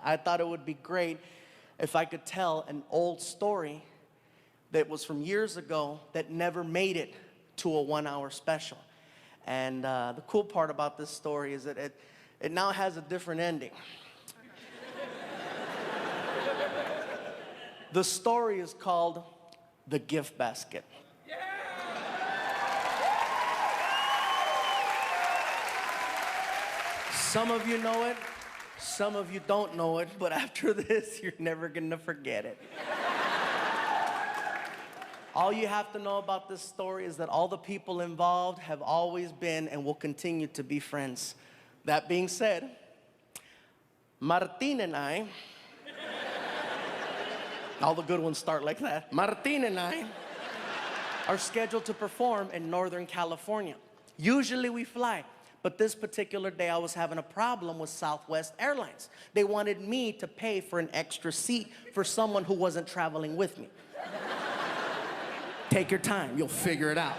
I thought it would be great if I could tell an old story that was from years ago that never made it to a 1-hour special. And the cool part about this story is that it now has a different ending. The story is called The Gift Basket. Some of you know it, some of you don't know it, but after this, you're never gonna forget it. All you have to know about this story is that all the people involved have always been and will continue to be friends. That being said, Martin and I, all the good ones start like that. Martin and I are scheduled to perform in Northern California. Usually we fly. But this particular day, I was having a problem with Southwest Airlines. They wanted me to pay for an extra seat for someone who wasn't traveling with me. Take your time, you'll figure it out.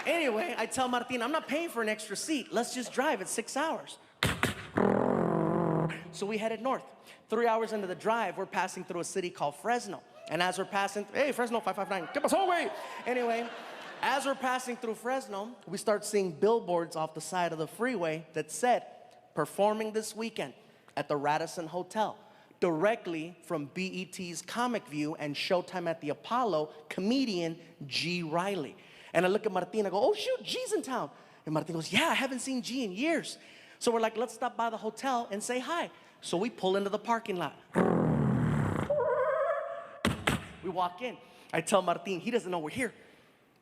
Anyway, I tell Martin, I'm not paying for an extra seat. Let's just drive, it's 6 hours. So we headed north. 3 hours into the drive, we're passing through a city called Fresno. And as we're passing, hey, Fresno 559, ¿qué pasó, güey? Anyway, as we're passing through Fresno, we start seeing billboards off the side of the freeway that said, performing this weekend at the Radisson Hotel, directly from BET's Comic View and Showtime at the Apollo, comedian G. Riley. And I look at Martin, I go, oh shoot, G's in town. And Martin goes, yeah, I haven't seen G in years. So we're like, let's stop by the hotel and say hi. So we pull into the parking lot. We walk in. I tell Martin, he doesn't know we're here.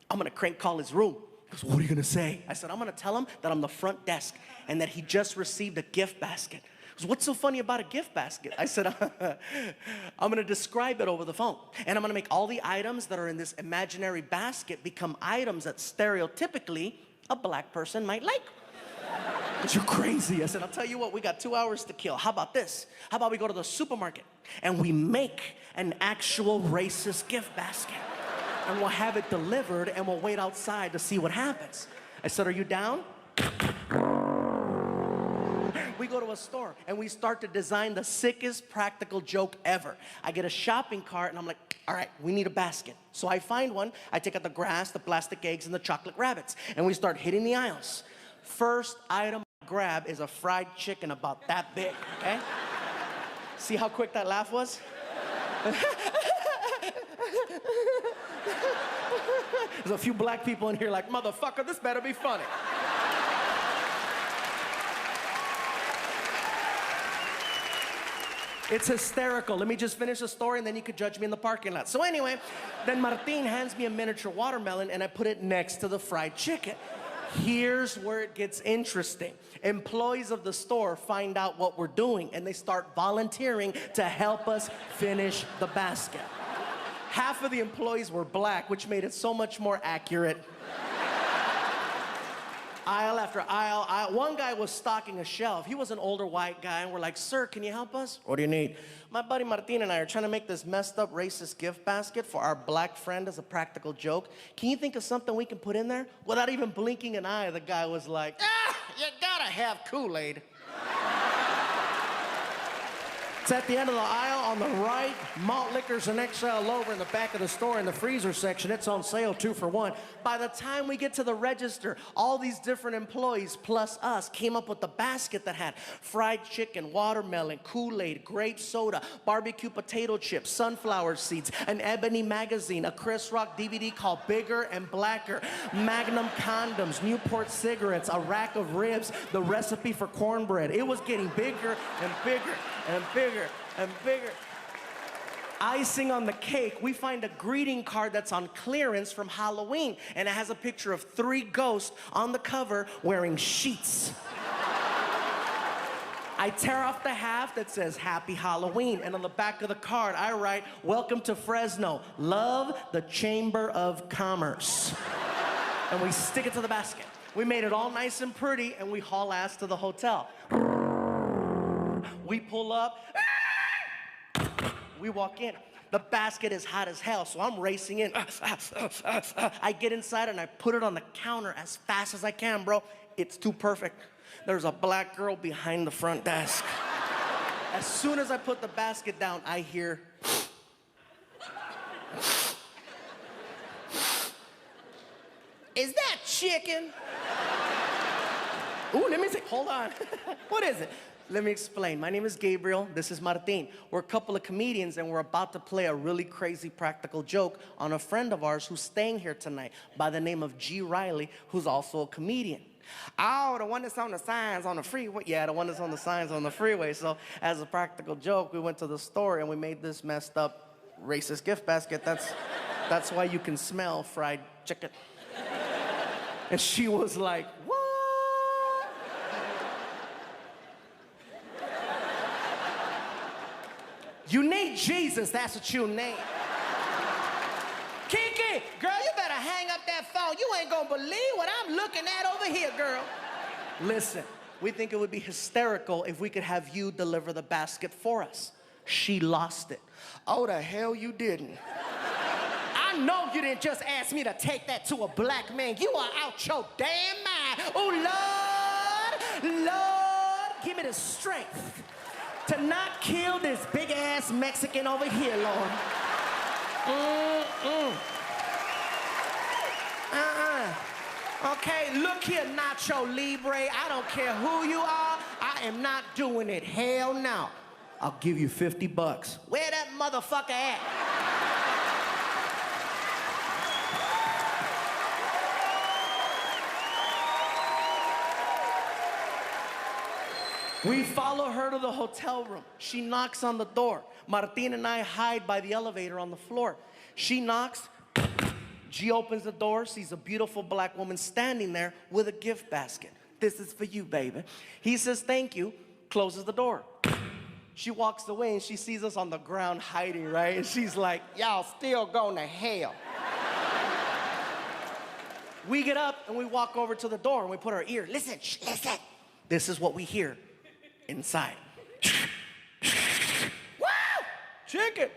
I'm gonna crank call his room. He goes, what are you gonna say? I said, I'm gonna tell him that I'm the front desk and that he just received a gift basket. He goes, what's so funny about a gift basket? I said, I'm gonna describe it over the phone. And I'm gonna make all the items that are in this imaginary basket become items that stereotypically a black person might like. But you're crazy. I said, I'll tell you what, we got 2 hours to kill. How about this? How about we go to the supermarket and we make an actual racist gift basket? And we'll have it delivered and we'll wait outside to see what happens. I said, are you down? We go to a store and we start to design the sickest practical joke ever. I get a shopping cart and I'm like, all right, we need a basket. So I find one, I take out the grass, the plastic eggs, and the chocolate rabbits, and we start hitting the aisles. First item I grab is a fried chicken about that big, okay? See how quick that laugh was? There's a few black people in here like, motherfucker, this better be funny. It's hysterical. Let me just finish the story and then you could judge me in the parking lot. So anyway, then Martin hands me a miniature watermelon and I put it next to the fried chicken. Here's where it gets interesting. Employees of the store find out what we're doing and they start volunteering to help us finish the basket. Half of the employees were black, which made it so much more accurate. Aisle after aisle. One guy was stocking a shelf. He was an older white guy, and we're like, sir, can you help us? What do you need? My buddy Martin and I are trying to make this messed up racist gift basket for our black friend as a practical joke. Can you think of something we can put in there? Without even blinking an eye, the guy was like, you gotta have Kool-Aid. It's at the end of the aisle on the right. Malt liquors and XL over in the back of the store in the freezer section. It's on sale 2 for $1. By the time we get to the register, all these different employees plus us came up with the basket that had fried chicken, watermelon, Kool-Aid, grape soda, barbecue potato chips, sunflower seeds, an Ebony magazine, a Chris Rock DVD called Bigger and Blacker, Magnum condoms, Newport cigarettes, a rack of ribs, the recipe for cornbread. It was getting bigger and bigger and bigger and bigger. Icing on the cake, we find a greeting card that's on clearance from Halloween, and it has a picture of 3 ghosts on the cover wearing sheets. I tear off the half that says Happy Halloween, and on the back of the card I write, welcome to Fresno, love the Chamber of Commerce. And we stick it to the basket. We made it all nice and pretty, and we haul ass to the hotel. We pull up, we walk in. The basket is hot as hell, so I'm racing in. I get inside and I put it on the counter as fast as I can, bro. It's too perfect. There's a black girl behind the front desk. As soon as I put the basket down, I hear... Is that chicken? Ooh, let me see. Hold on. What is it? Let me explain. My name is Gabriel. This is Martin. We're a couple of comedians, and we're about to play a really crazy practical joke on a friend of ours who's staying here tonight by the name of G. Riley, who's also a comedian. Oh, the one that's on the signs on the freeway. Yeah, the one that's on the signs on the freeway. So as a practical joke, we went to the store, and we made this messed up racist gift basket. That's why you can smell fried chicken. And she was like, what? You need Jesus, that's what you need. Kiki, girl, you better hang up that phone. You ain't gonna believe what I'm looking at over here, girl. Listen, we think it would be hysterical if we could have you deliver the basket for us. She lost it. Oh, the hell you didn't. I know you didn't just ask me to take that to a black man. You are out your damn mind. Oh, Lord, give me the strength to not kill this big-ass Mexican over here, Lord. Okay, look here, Nacho Libre. I don't care who you are. I am not doing it. Hell no. I'll give you 50 bucks. Where that motherfucker at? We follow her to the hotel room. She knocks on the door. Martin and I hide by the elevator on the floor. She knocks. G opens the door, sees a beautiful black woman standing there with a gift basket. This is for you, baby. He says, thank you, closes the door. She walks away and she sees us on the ground hiding, right? And she's like, y'all still going to hell. We get up and we walk over to the door and we put our ear. Listen, shh, listen. This is what we hear inside. Woo! Chicken.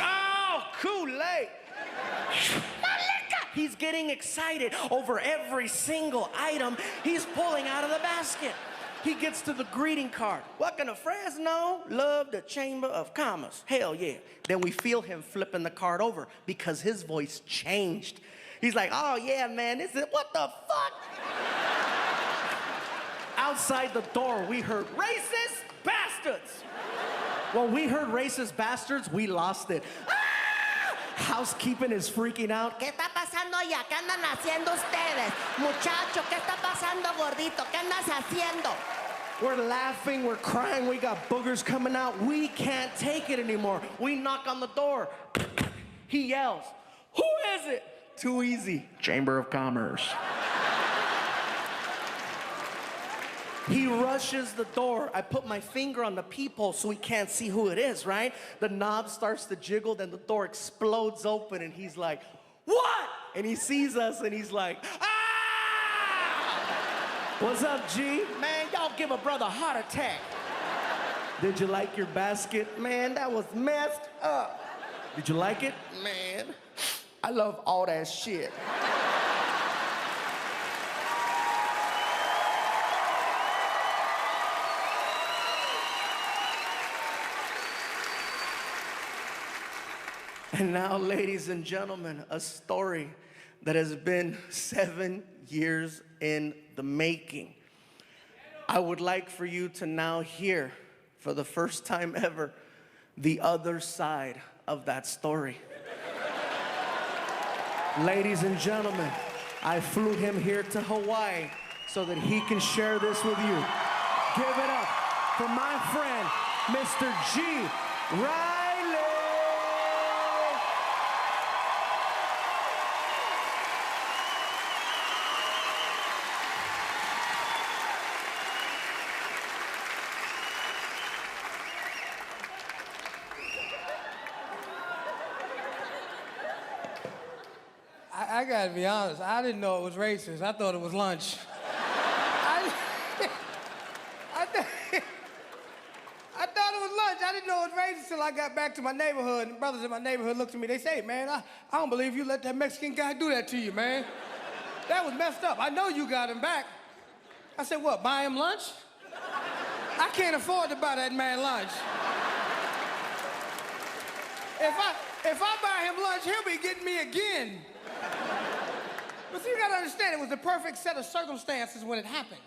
Oh, Kool-Aid. He's getting excited over every single item he's pulling out of the basket. He gets to the greeting card. Welcome to Fresno, love the Chamber of Commerce. Hell yeah. Then we feel him flipping the card over because his voice changed. He's like, oh yeah, man, this is, what the fuck? Outside the door, we heard, racist bastards. When we heard racist bastards, we lost it. Ah! Housekeeping is freaking out. ¿Qué está pasando allá? ¿Qué andan haciendo ustedes? Muchacho, ¿qué está pasando, gordito? ¿Qué andas haciendo? We're laughing, we're crying, we got boogers coming out. We can't take it anymore. We knock on the door. He yells, who is it? Too easy. Chamber of Commerce. He rushes the door. I put my finger on the peephole so he can't see who it is, right? The knob starts to jiggle, then the door explodes open, and he's like, what? And he sees us, and he's like, ah! What's up, G? Man, y'all give a brother a heart attack. Did you like your basket? Man, that was messed up. Did you like it? Man, I love all that shit. And now, ladies and gentlemen, a story that has been 7 years in the making. I would like for you to now hear, for the first time ever, the other side of that story. Ladies and gentlemen, I flew him here to Hawaii so that he can share this with you. Give it up for my friend, Mr. G. Riley. I gotta be honest, I didn't know it was racist. I thought it was lunch. I thought it was lunch. I didn't know it was racist till I got back to my neighborhood. And brothers in my neighborhood looked at me. They say, man, I don't believe you let that Mexican guy do that to you, man. That was messed up. I know you got him back. I said, what, buy him lunch? I can't afford to buy that man lunch. If I buy him lunch, he'll be getting me again. But see, you gotta understand, it was the perfect set of circumstances when it happened.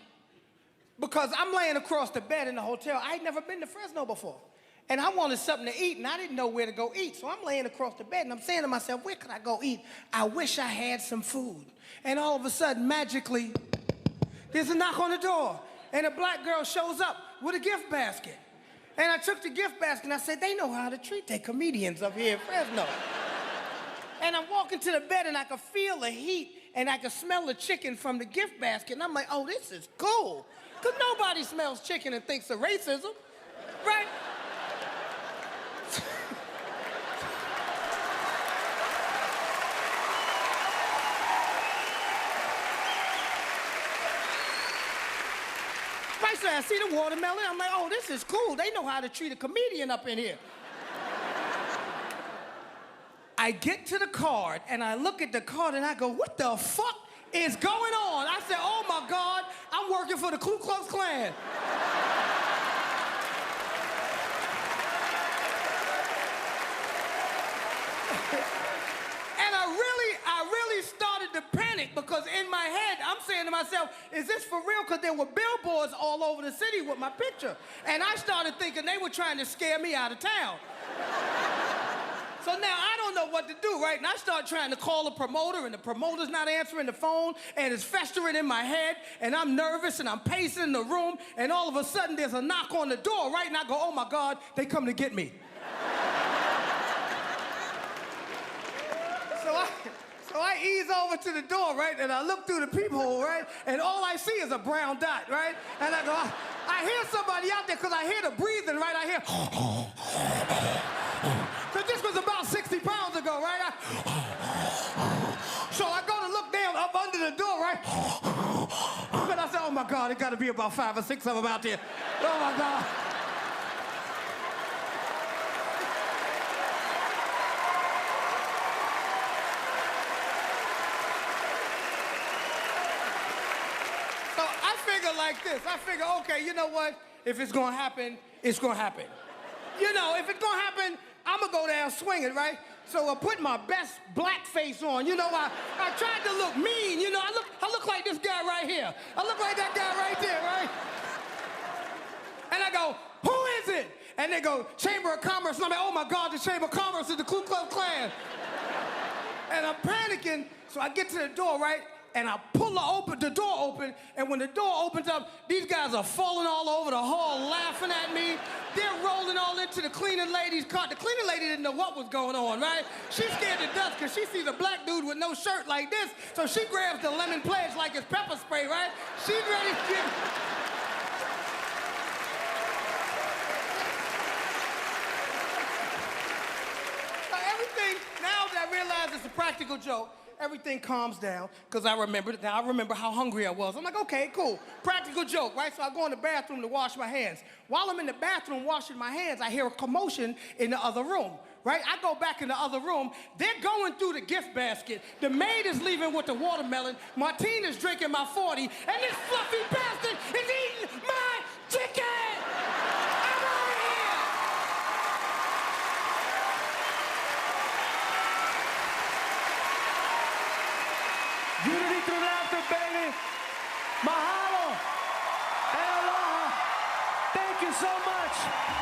Because I'm laying across the bed in the hotel. I had never been to Fresno before. And I wanted something to eat, and I didn't know where to go eat. So I'm laying across the bed, and I'm saying to myself, where could I go eat? I wish I had some food. And all of a sudden, magically, there's a knock on the door, and a black girl shows up with a gift basket. And I took the gift basket, and I said, they know how to treat their comedians up here in Fresno. And I'm walking to the bed, and I could feel the heat, and I could smell the chicken from the gift basket. And I'm like, oh, this is cool. Because nobody smells chicken and thinks of racism, right? Right, so I see the watermelon. I'm like, oh, this is cool. They know how to treat a comedian up in here. I get to the card, and I look at the card, and I go, what the fuck is going on? I said, oh, my God, I'm working for the Ku Klux Klan. And I really started to panic because in my head, I'm saying to myself, is this for real? Because there were billboards all over the city with my picture. And I started thinking they were trying to scare me out of town. So now I don't know what to do, right? And I start trying to call a promoter, and the promoter's not answering the phone, and it's festering in my head, and I'm nervous, and I'm pacing the room, and all of a sudden there's a knock on the door, right? And I go, oh my God, they come to get me. So I ease over to the door, right? And I look through the peephole, right? And all I see is a brown dot, right? And I go, I hear somebody out there because I hear the breathing, right? I hear, because this was about 60 pounds ago, right? So I go to look down up under the door, right? But I said, oh my God, it got to be about 5 or 6 of them out there. Oh my God. Like this. I figure, okay, you know what? If it's gonna happen, it's gonna happen. You know, if it's gonna happen, I'm gonna go down swinging, right? So I put my best black face on. You know, I tried to look mean. You know, I look like this guy right here. I look like that guy right there, right? And I go, who is it? And they go, Chamber of Commerce. And I'm like, oh my God, the Chamber of Commerce is the Ku Klux Klan. And I'm panicking, so I get to the door, right? And I pull the door open, and when the door opens up, these guys are falling all over the hall, laughing at me. They're rolling all into the cleaning lady's car. The cleaning lady didn't know what was going on, right? She's scared to death because she sees a black dude with no shirt like this, so she grabs the lemon pledge like it's pepper spray, right? She's ready to get... So everything, now that I realize it's a practical joke, everything calms down, because I remember how hungry I was. I'm like, okay, cool. Practical joke, right? So I go in the bathroom to wash my hands. While I'm in the bathroom washing my hands, I hear a commotion in the other room, right? I go back in the other room. They're going through the gift basket. The maid is leaving with the watermelon. Martina's drinking my 40, and this fluffy bastard is eating my chicken! I'm out of here! Unity through laughter, baby. Mahalo and aloha. Thank you so much.